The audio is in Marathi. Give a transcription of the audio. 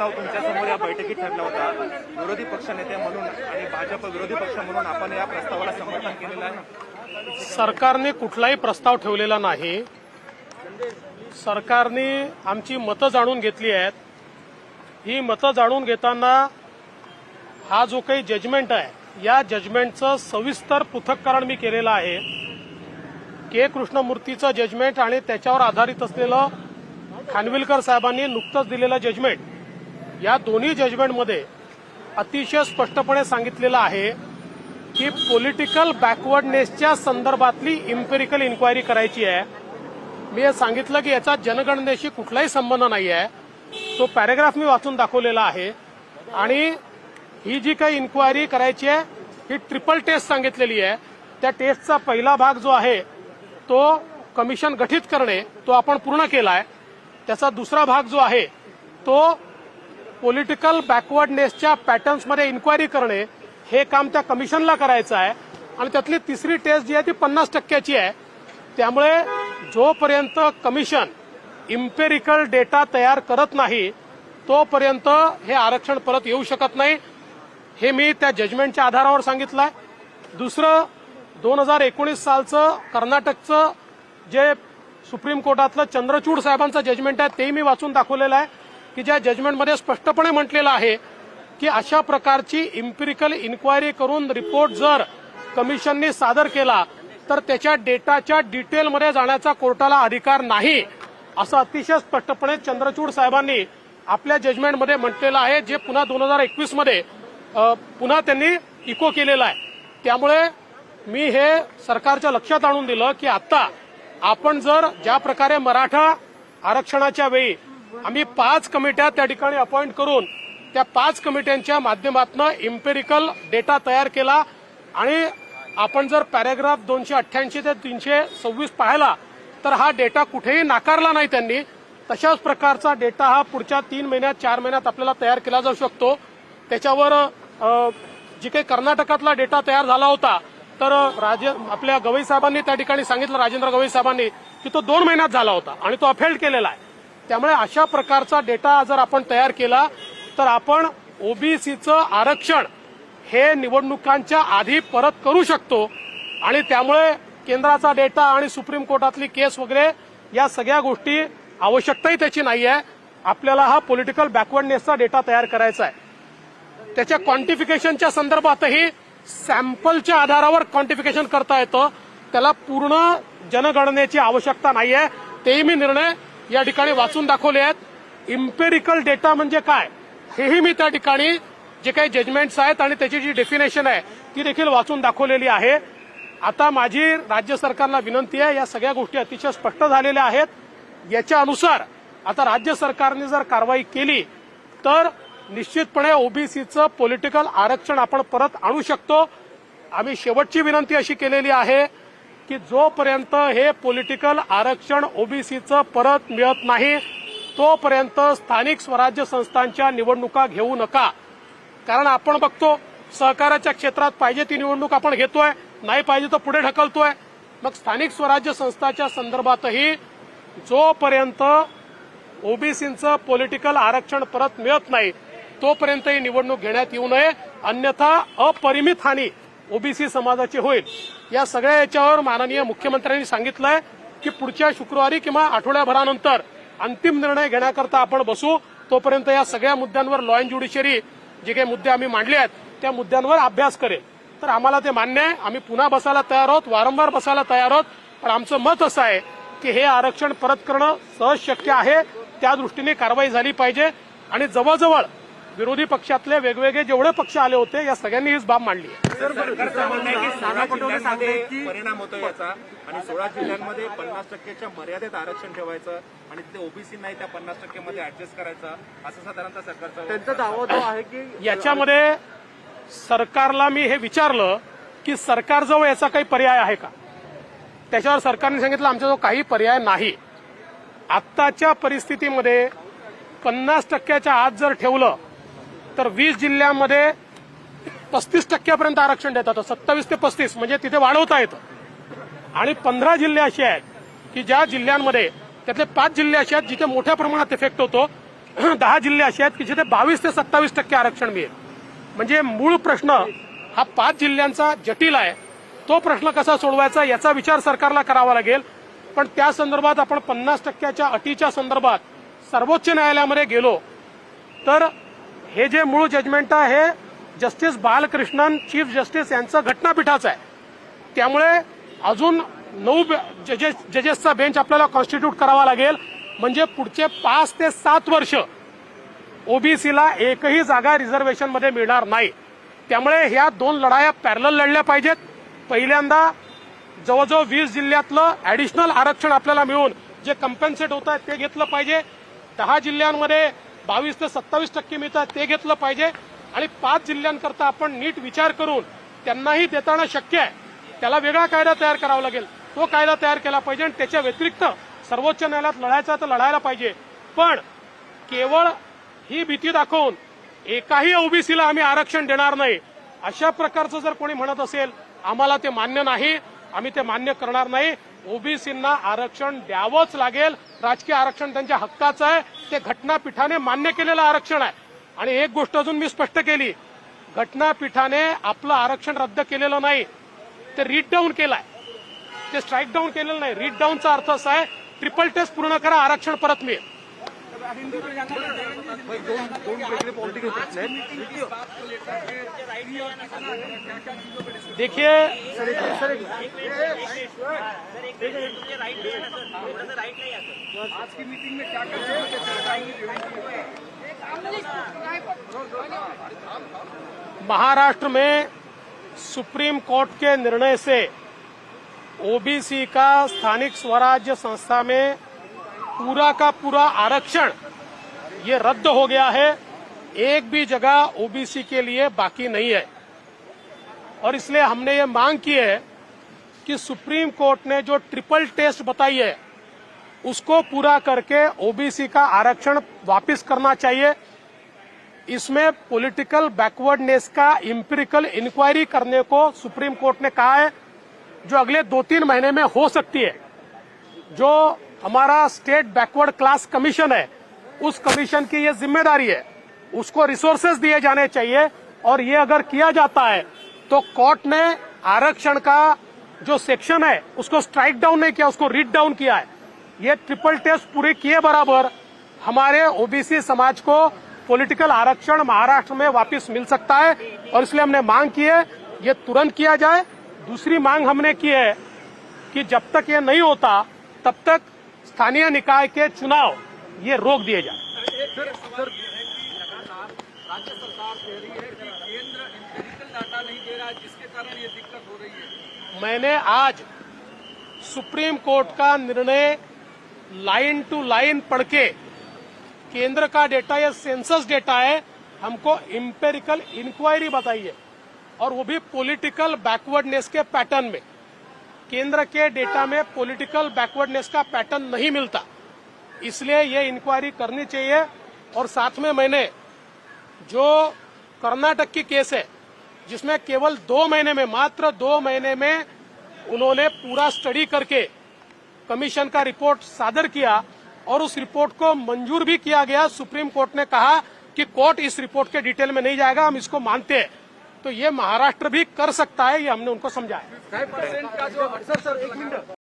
प्रस्ताव तुमच्या समोर या बैठकीत ठरला होता. विरोधी पक्षनेते म्हणून आणि भाजप विरोधी पक्ष म्हणून आपण या प्रस्तावाला समर्थन केलेलं आहे. सरकारने कुठलाही प्रस्ताव ठेवलेला नाही. सरकारने आमची मतं जाणून घेतली आहेत. ही मतं जाणून घेताना हा जो काही जजमेंट आहे या जजमेंटचं सविस्तर पृथक्करण मी केलेलं आहे. के कृष्णमूर्तीचं जजमेंट आणि त्याच्यावर आधारित असलेलं खानविलकर साहेबांनी नुकतंच दिलेलं जजमेंट, या दोन्ही जजमेंटमध्ये अतिशय स्पष्टपणे सांगितलेलं आहे की पॉलिटिकल बॅकवर्डनेसच्या संदर्भातली इम्पेरिकल इन्क्वायरी करायची आहे. मी हे सांगितलं की याचा जनगणनेशी कुठलाही संबंध नाही आहे. तो पॅरेग्राफ मी वाचून दाखवलेला आहे. आणि ही जी काही इन्क्वायरी करायची आहे ही ट्रिपल टेस्ट सांगितलेली आहे. त्या टेस्टचा पहिला भाग जो आहे तो कमिशन गठीत करणे, तो आपण पूर्ण केला आहे. त्याचा दुसरा भाग जो आहे तो पॉलिटिकल बॅकवर्डनेसच्या पॅटर्न्समध्ये इन्क्वायरी करणे, हे काम त्या कमिशनला करायचं आहे. आणि त्यातली तिसरी टेस्ट जी आहे ती 50% आहे. त्यामुळे जोपर्यंत कमिशन इम्पेरिकल डेटा तयार करत नाही तोपर्यंत हे आरक्षण परत येऊ शकत नाही. हे मी त्या जजमेंटच्या आधारावर सांगितलं आहे. दुसरं, 2019 सालचं कर्नाटकचं जे सुप्रीम कोर्टातलं चंद्रचूड साहेबांचं जजमेंट आहे तेही मी वाचून दाखवलेलं आहे की ज्या जजमेंटमध्ये स्पष्टपणे म्हटलेलं आहे की अशा प्रकारची इम्पेरिकल इन्क्वायरी करून रिपोर्ट जर कमिशनने सादर केला तर त्याच्या डेटाच्या डिटेलमध्ये जाण्याचा कोर्टाला अधिकार नाही, असं अतिशय स्पष्टपणे चंद्रचूड साहेबांनी आपल्या जजमेंटमध्ये म्हटलेलं आहे, जे पुन्हा 2021 मध्ये पुन्हा त्यांनी इको केलेलं आहे. त्यामुळे मी हे सरकारच्या लक्षात आणून दिलं की आता आपण जर ज्या प्रकारे मराठा आरक्षणाच्या वेळी आम्ही 5 कमिट्या त्या ठिकाणी अपॉइंट करून त्या 5 कमिट्यांच्या माध्यमातून इम्पेरिकल डेटा तयार केला आणि आपण जर पॅरेग्राफ 288 ते 326 पाहिला तर हा डेटा कुठेही नाकारला नाही त्यांनी. तशाच प्रकारचा डेटा हा पुढच्या 3 महिन्यात 4 महिन्यात आपल्याला तयार केला जाऊ शकतो. त्याच्यावर जी काही कर्नाटकातला डेटा तयार झाला होता तर आपल्या गवई साहेबांनी त्या ठिकाणी सांगितलं, राजेंद्र गवई साहेबांनी, की तो 2 महिन्यात झाला होता आणि तो अफेल्ड केलेला आहे. त्यामुळे अशा प्रकारचा डेटा जर आपण तयार केला तर आपण ओबीसीचं आरक्षण हे निवडणुकांच्या आधी परत करू शकतो. आणि त्यामुळे केंद्राचा डेटा आणि सुप्रीम कोर्टातली केस वगैरे या सगळ्या गोष्टी आवश्यकताही त्याची नाही आहे. आपल्याला हा पॉलिटिकल बॅकवर्डनेसचा डेटा तयार करायचा आहे. त्याच्या क्वांटिफिकेशनच्या संदर्भातही सॅम्पलच्या आधारावर क्वांटिफिकेशन करता येतं. त्याला पूर्ण जनगणनेची आवश्यकता नाही आहे. तेही मी निर्णय या ठिकाणी वाचून दाखवले आहेत. इम्पेरिकल डेटा म्हणजे काय हेही मी त्या ठिकाणी जे काही जजमेंट्स आहेत आणि त्याची जी डेफिनेशन आहे ती देखील वाचून दाखवलेली आहे. आता माझी राज्य सरकारला विनंती आहे, या सगळ्या गोष्टी अतिशय स्पष्ट झालेल्या आहेत. याच्या अनुसार आता राज्य सरकारने जर कारवाई केली तर निश्चितपणे ओबीसीचं पॉलिटिकल आरक्षण आपण परत आणू शकतो. आम्ही शेवटची विनंती अशी केलेली आहे की जोपर्यंत हे पॉलिटिकल आरक्षण ओबीसीचं परत मिळत नाही तोपर्यंत स्थानिक स्वराज्य संस्थांच्या निवडणुका घेऊ नका. कारण आपण बघतो सहकाराच्या क्षेत्रात पाहिजे ती निवडणूक आपण घेतोय, नाही पाहिजे तर पुढे ढकलतोय. मग स्थानिक स्वराज्य संस्थांच्या संदर्भातही जोपर्यंत ओबीसीचं पॉलिटिकल आरक्षण परत मिळत नाही तोपर्यंत ही निवडणूक घेण्यात येऊ नये, अन्यथा अपरिमित हानी ओबीसी समाजाची होईल. या सगळ्या याच्यावर माननीय मुख्यमंत्र्यांनी सांगितलंय की पुढच्या शुक्रवारी किंवा आठवड्याभरानंतर अंतिम निर्णय घेण्याकरता आपण बसू. तोपर्यंत या सगळ्या मुद्द्यांवर लॉ अँड ज्युडिशरी जे काही मुद्दे आम्ही मांडले आहेत त्या मुद्द्यांवर अभ्यास करेल. तर आम्हाला ते मान्य आहे. आम्ही पुन्हा बसायला तयार आहोत, वारंवार बसायला तयार आहोत. पण आमचं मत असं आहे की हे आरक्षण परत करणं सहज शक्य आहे. त्या दृष्टीने कारवाई झाली पाहिजे. आणि जवळजवळ विरोधी पक्षातले वेगवेगळे जेवढे पक्ष आले होते या सगळ्यांनी हीच बाब मांडली आहे. सरकारचं म्हणणं आहे की 16 जिल्ह्यांमध्ये परिणाम होतो याचा आणि 16 जिल्ह्यांमध्ये 50%च्या मर्यादेत आरक्षण ठेवायचं आणि ते ओबीसी नाही त्या 50% मध्ये ऍडजस्ट करायचं, असं साधारणतः सरकारचा त्यांचा दावा जो आहे की याच्यामध्ये सरकारला मी हे विचारलं की सरकारजवळ याचा काही पर्याय आहे का. त्याच्यावर सरकारने सांगितलं आमच्याजवळ काही पर्याय नाही. आत्ताच्या परिस्थितीमध्ये 50%च्या आत जर ठेवलं तर 20 जिल्ह्यांमध्ये 35% आरक्षण देतात. 27 ते 35 म्हणजे तिथे वाढवता येतं. आणि 15 जिल्हे असे आहेत की ज्या जिल्ह्यांमध्ये त्यातले 5 जिल्हे असे आहेत जिथे मोठ्या प्रमाणात इफेक्ट होतो. 10 जिल्हे असे आहेत की जिथे 22 ते 27% आरक्षण मिळेल. म्हणजे मूळ प्रश्न हा 5 जिल्ह्यांचा जटिल आहे. तो प्रश्न कसा सोडवायचा याचा विचार सरकारला करावा लागेल. पण त्या संदर्भात आपण 50%च्या अटीच्या संदर्भात सर्वोच्च न्यायालयामध्ये गेलो तर हे जे मूळ जजमेंट आहे हे जस्टिस बालकृष्णन चीफ जस्टिस यांचं घटनापीठाचं आहे. त्यामुळे अजून 9 जजेसचा बेंच आपल्याला कॉन्स्टिट्यूट करावा लागेल. म्हणजे पुढचे 5 ते 7 वर्ष ओबीसीला एकही जागा रिझर्वेशनमध्ये मिळणार नाही. त्यामुळे ह्या 2 लढाया पॅरलल लढल्या पाहिजेत. पहिल्यांदा जवळजवळ 20 जिल्ह्यातलं ऍडिशनल आरक्षण आपल्याला मिळून जे कम्पेन्सेट होत आहे ते घेतलं पाहिजे. 10 जिल्ह्यांमध्ये 22 ते 27% मिळतात ते घेतलं पाहिजे. आणि 5 जिल्ह्यांकरता आपण नीट विचार करून त्यांनाही देताना शक्य आहे त्याला वेगळा कायदा तयार करावा लागेल. तो कायदा तयार केला पाहिजे आणि त्याच्या व्यतिरिक्त सर्वोच्च न्यायालयात लढायचा तर लढायला पाहिजे. पण केवळ ही भीती दाखवून एकाही ओबीसीला आम्ही आरक्षण देणार नाही अशा प्रकारचं जर कोणी म्हणत असेल आम्हाला ते मान्य नाही. आम्ही ते मान्य करणार नाही. ओबीसींना आरक्षण द्यावंच लागेल. राजकीय आरक्षण त्यांच्या हक्काचं आहे. ते घटनापीठाने मान्य केलेलं आरक्षण आहे. आणि एक गोष्ट अजून मी स्पष्ट केली, घटनापीठाने आपलं आरक्षण रद्द केलेलं नाही, ते रीड डाऊन केलंय. ते स्ट्राईक डाऊन केलेलं नाही. रीड डाऊनचा अर्थ असा आहे ट्रिपल टेस्ट पूर्ण करा आरक्षण परत मिळेल. देखिए महाराष्ट्र में सुप्रीम कोर्ट के निर्णय से ओबीसी का स्थानिक स्वराज्य संस्था में पूरा का पूरा आरक्षण ये रद्द हो गया है. एक भी जगह ओबीसी के लिए बाकी नहीं है. और इसलिए हमने ये मांग की है कि सुप्रीम कोर्ट ने जो ट्रिपल टेस्ट बताई है उसको पूरा करके ओबीसी का आरक्षण वापस करना चाहिए. इसमें पॉलिटिकल बैकवर्डनेस का एम्पिरिकल इंक्वायरी करने को सुप्रीम कोर्ट ने कहा है, जो अगले 2-3 महीने में हो सकती है. जो हमारा स्टेट बैकवर्ड क्लास कमीशन है उस कमीशन की ये जिम्मेदारी है. उसको रिसोर्सेज दिए जाने चाहिए. और ये अगर किया जाता है तो कोर्ट ने आरक्षण का जो सेक्शन है उसको स्ट्राइक डाउन नहीं किया, उसको रीड डाउन किया है. ये ट्रिपल टेस्ट पूरे किए बराबर हमारे ओबीसी समाज को पॉलिटिकल आरक्षण महाराष्ट्र में वापस मिल सकता है. और इसलिए हमने मांग की है ये तुरंत किया जाए. दूसरी मांग हमने की है कि जब तक ये नहीं होता तब तक स्थानीय निकाय के चुनाव ये रोक दिए जाए. राज्य सरकार कह रही है कि केंद्र एम्पिरिकल डाटा नहीं दे रहा है जिसके कारण ये दिक्कत हो रही है. मैंने आज सुप्रीम कोर्ट का निर्णय लाइन टू लाइन पढ़ के केंद्र का डेटा या सेंसस डेटा है हमको एम्पिरिकल इंक्वायरी बताई है और वो भी पॉलिटिकल बैकवर्डनेस के पैटर्न में. केंद्र के डेटा में पॉलिटिकल बैकवर्डनेस का पैटर्न नहीं मिलता, इसलिए ये इंक्वायरी करनी चाहिए. और साथ में मैंने जो कर्नाटक की केस है जिसमें केवल 2 महीने में, मात्र 2 महीने में उन्होंने पूरा स्टडी करके कमीशन का रिपोर्ट सादर किया और उस रिपोर्ट को मंजूर भी किया गया. सुप्रीम कोर्ट ने कहा कि कोर्ट इस रिपोर्ट के डिटेल में नहीं जाएगा, हम इसको मानते हैं. तो ये महाराष्ट्र भी कर सकता है, ये हमने उनको समझाया. 5% का जो